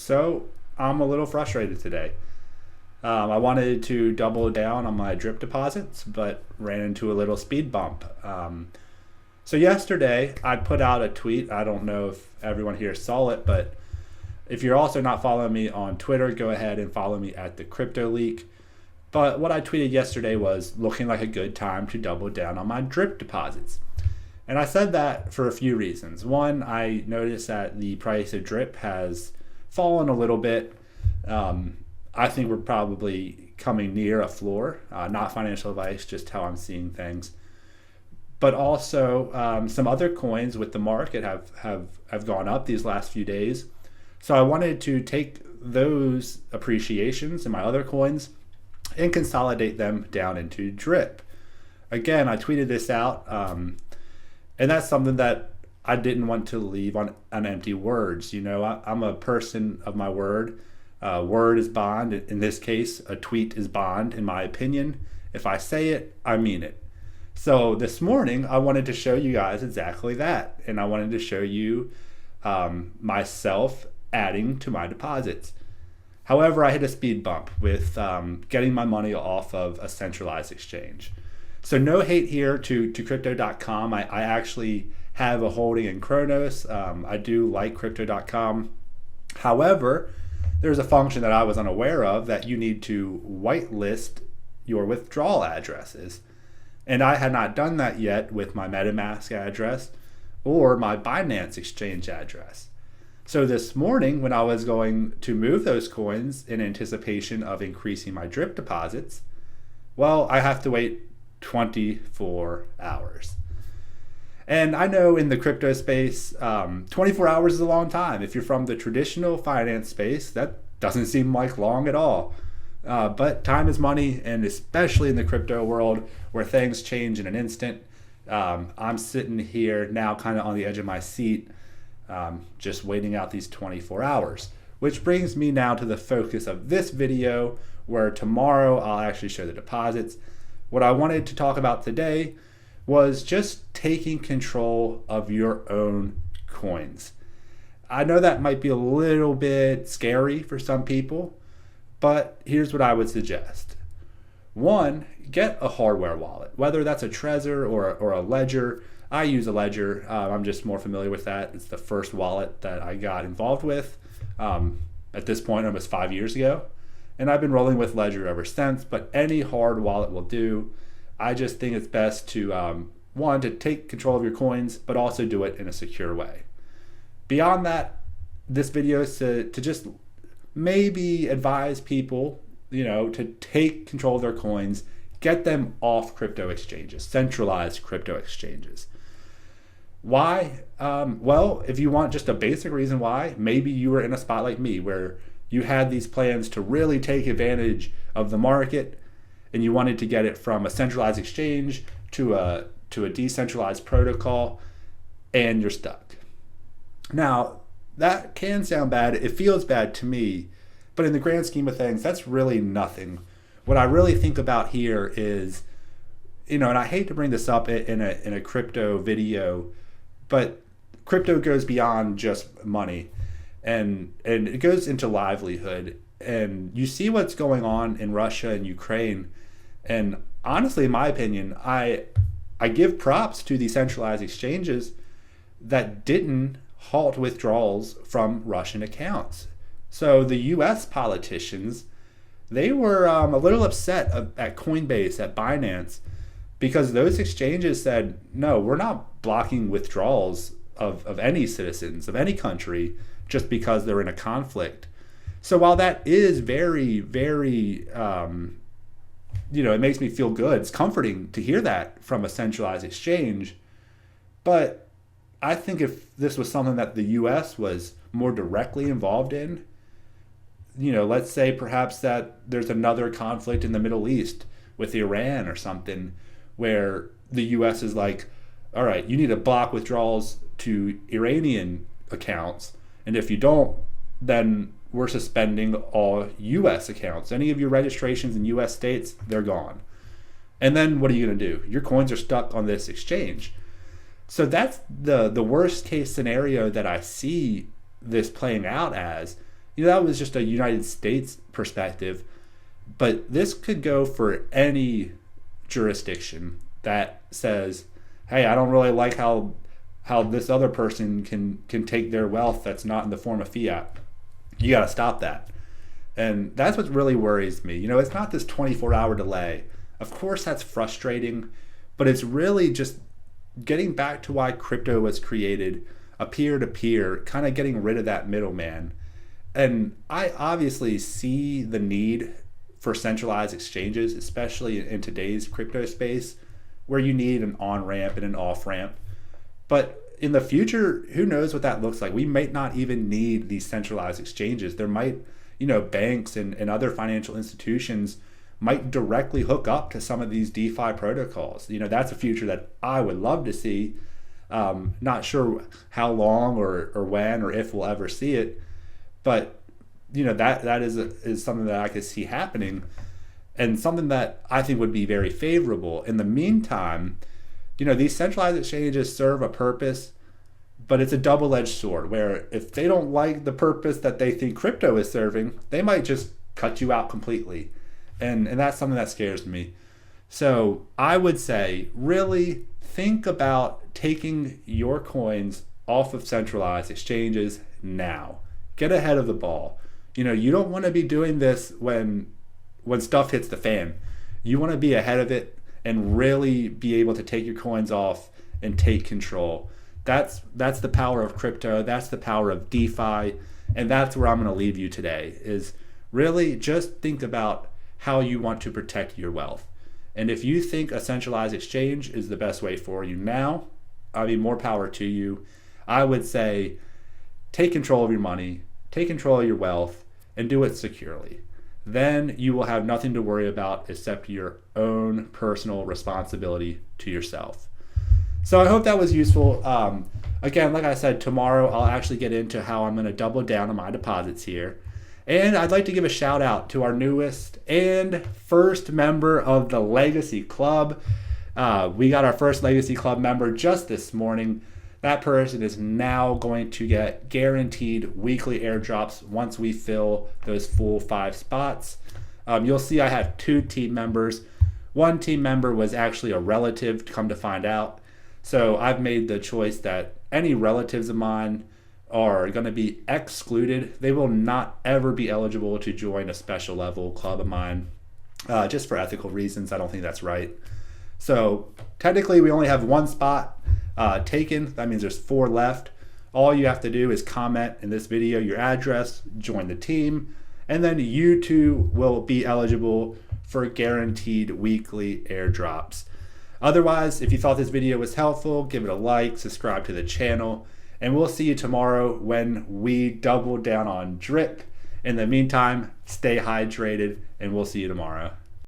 So I'm a little frustrated today. I wanted to double down on my drip deposits, but ran into a little speed bump. So yesterday I put out a tweet. I don't know if everyone here saw it, but if you're also not following me on Twitter, go ahead and follow me at the Crypto Leak. But what I tweeted yesterday was looking like a good time to double down on my drip deposits. And I said that for a few reasons. One, I noticed that the price of drip has fallen a little bit. I think we're probably coming near a floor, not financial advice, just how I'm seeing things. But also some other coins with the market have gone up these last few days. So I wanted to take those appreciations in my other coins and consolidate them down into drip. Again, I tweeted this out, and that's something that I didn't want to leave on empty words. You know, I'm a person of my word. Word is bond. In this case, a tweet is bond, in my opinion. If I say it, I mean it. So this morning, I wanted to show you guys exactly that. And I wanted to show you myself adding to my deposits. However, I hit a speed bump with getting my money off of a centralized exchange. So no hate here to crypto.com. I actually have a holding in Kronos. I do like crypto.com. However, there's a function that I was unaware of that you need to whitelist your withdrawal addresses. And I had not done that yet with my MetaMask address or my Binance exchange address. So this morning, when I was going to move those coins in anticipation of increasing my drip deposits, well, I have to wait 24 hours. And I know in the crypto space, 24 hours is a long time. If you're from the traditional finance space, that doesn't seem like long at all. But time is money, and especially in the crypto world where things change in an instant. I'm sitting here now kind of on the edge of my seat, just waiting out these 24 hours. Which brings me now to the focus of this video, where tomorrow I'll actually show the deposits. What I wanted to talk about today was just taking control of your own coins. I know that might be a little bit scary for some people, but here's what I would suggest. One, get a hardware wallet, whether that's a Trezor or a Ledger. I use a Ledger. I'm just more familiar with that. It's the first wallet that I got involved with at this point almost 5 years ago. And I've been rolling with Ledger ever since, but any hard wallet will do. I just think it's best to, one, to take control of your coins, but also do it in a secure way. Beyond that, this video is to just maybe advise people, to take control of their coins, get them off crypto exchanges, centralized crypto exchanges. Why? Well, if you want just a basic reason why, maybe you were in a spot like me where you had these plans to really take advantage of the market, and you wanted to get it from a centralized exchange to a decentralized protocol, and you're stuck. Now, that can sound bad. It feels bad to me, but in the grand scheme of things, that's really nothing. What I really think about here is, and I hate to bring this up in a crypto video, but crypto goes beyond just money, and it goes into livelihood. And you see what's going on in Russia and Ukraine. And honestly, in my opinion, I give props to the centralized exchanges that didn't halt withdrawals from Russian accounts. So the US politicians, they were a little upset at Coinbase, at Binance, because those exchanges said, no, we're not blocking withdrawals of any citizens of any country just because they're in a conflict. So while that is very, very, it makes me feel good. It's comforting to hear that from a centralized exchange. But I think if this was something that the US was more directly involved in, let's say perhaps that there's another conflict in the Middle East with Iran or something, where the US is like, all right, you need to block withdrawals to Iranian accounts. And if you don't, then we're suspending all US accounts. Any of your registrations in US states, they're gone. And then what are you going to do? Your coins are stuck on this exchange. So that's the worst case scenario that I see this playing out as, That was just a United States perspective, but this could go for any jurisdiction that says, hey, I don't really like how this other person can take their wealth that's not in the form of fiat. You got to stop that. And that's what really worries me. It's not this 24-hour delay. Of course, that's frustrating, but it's really just getting back to why crypto was created, a peer-to-peer, kind of getting rid of that middleman. And I obviously see the need for centralized exchanges, especially in today's crypto space, where you need an on-ramp and an off-ramp. But in the future, who knows what that looks like? We might not even need these centralized exchanges. There might, banks and other financial institutions might directly hook up to some of these DeFi protocols. That's a future that I would love to see. Not sure how long or when or if we'll ever see it, but that is something that I could see happening, and something that I think would be very favorable. In the meantime, these centralized exchanges serve a purpose, but it's a double-edged sword where if they don't like the purpose that they think crypto is serving, they might just cut you out completely. And that's something that scares me. So I would say really think about taking your coins off of centralized exchanges now. Get ahead of the ball. You don't want to be doing this when stuff hits the fan. You want to be ahead of it and really be able to take your coins off and take control. That's the power of crypto. That's the power of DeFi. And that's where I'm going to leave you today, is really just think about how you want to protect your wealth. And if you think a centralized exchange is the best way for you now, more power to you. I would say take control of your money, take control of your wealth, and do it securely. Then you will have nothing to worry about except your own personal responsibility to yourself. So I hope that was useful. Again, like I said, tomorrow I'll actually get into how I'm going to double down on my deposits here. And I'd like to give a shout out to our newest and first member of the Legacy Club. We got our first Legacy Club member just this morning. That person is now going to get guaranteed weekly airdrops once we fill those full 5 spots. You'll see I have 2 team members. One team member was actually a relative, come to find out. So I've made the choice that any relatives of mine are going to be excluded. They will not ever be eligible to join a special level club of mine, just for ethical reasons. I don't think that's right. So technically we only have 1 spot taken. That means there's 4 left. All you have to do is comment in this video your address, join the team, and then you too will be eligible for guaranteed weekly airdrops. Otherwise, if you thought this video was helpful, give it a like, subscribe to the channel, and we'll see you tomorrow when we double down on drip. In the meantime, stay hydrated, and we'll see you tomorrow.